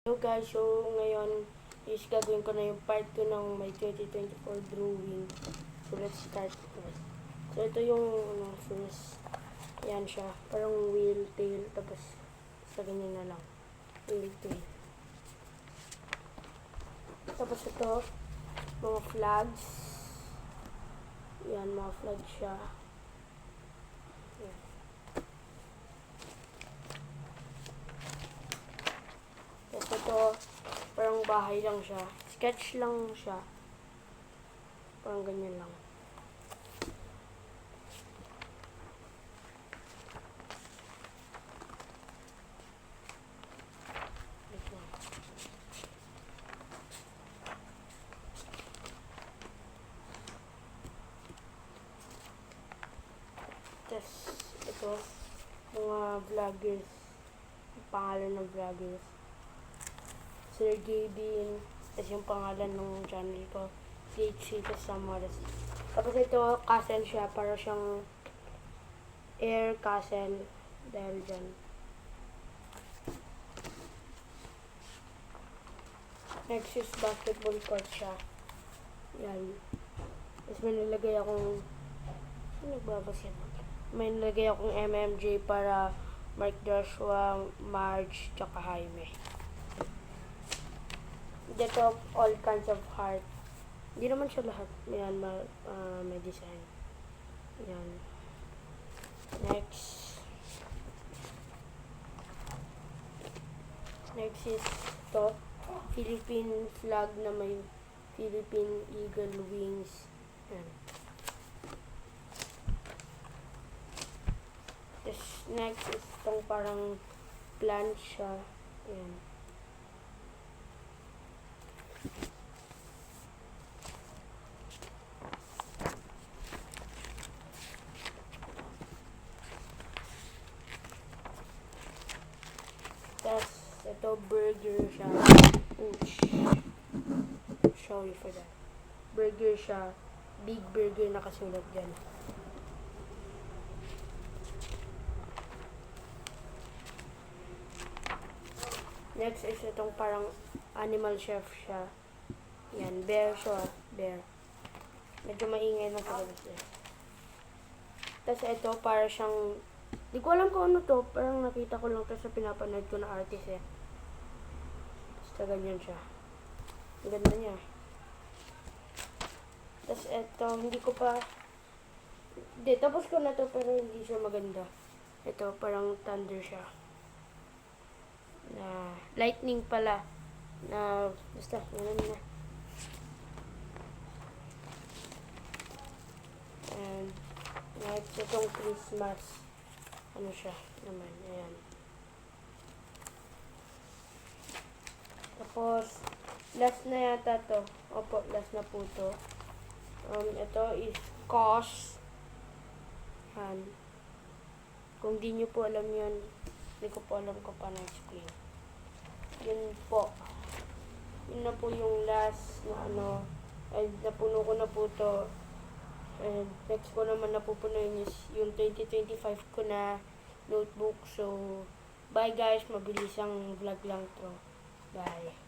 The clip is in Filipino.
Hello guys, so ngayon is gagawin ko na yung part 2 ng my 2024 drawing. So let's start. So ito yung first. Ayan siya. Parang wheel, tail, tapos sa ganyan na lang. Wheel, tail. Tapos ito, mga flags. Ayan, mga flags siya. Ayan. Tapos ito, parang bahay lang siya. Sketch lang siya. Parang ganyan lang. Tapos ito, mga vloggers. Pangalan ng vloggers. Sir Gavin, tapos yung pangalan ng channel ko, CHC Samaras. Tapos ito, castle siya, para siyang air castle, dahil dyan. Next is basketball court siya. Yan. Tapos may nilagay akong, may nilagay akong MMJ para Mark Joshua, Marge, tsaka Jaime. Dito, all kinds of heart. Hindi naman siya lahat. Yan, may design. Yan. Next. Next is to Philippine flag na may Philippine eagle wings. Yan. Next is itong parang plant siya. Yan. Tapos, ito burger siya. Ouch. Sorry for that. Burger siya. Big burger nakasulat dyan. Next is itong parang animal chef siya. Yan, bear siya. Bear. Medyo maingay ng palabas eh. Tapos ito, para siyang, di ko alam kung ano to. Parang nakita ko lang to sa pinapanood ko na artist eh. Basta ganyan siya. Ang ganda niya. Tapos ito, hindi ko pa, hindi, tapos ko na to pero hindi siya maganda. Ito, parang thunder siya. Na lightning pala na basta ganun na. And next itong Christmas, ano siya naman, ayan. Tapos last na yata to. Opo, last na po to. Ito is cos. Yan. Kung di nyo po alam yun, hindi ko po alam kung paano explain. Yun po. Yun na po yung last na ano. Ay, napuno ko na po to. And next ko naman napupunuin is yung 2025 ko na notebook. So, bye guys. Mabilis ang vlog lang to. Bye.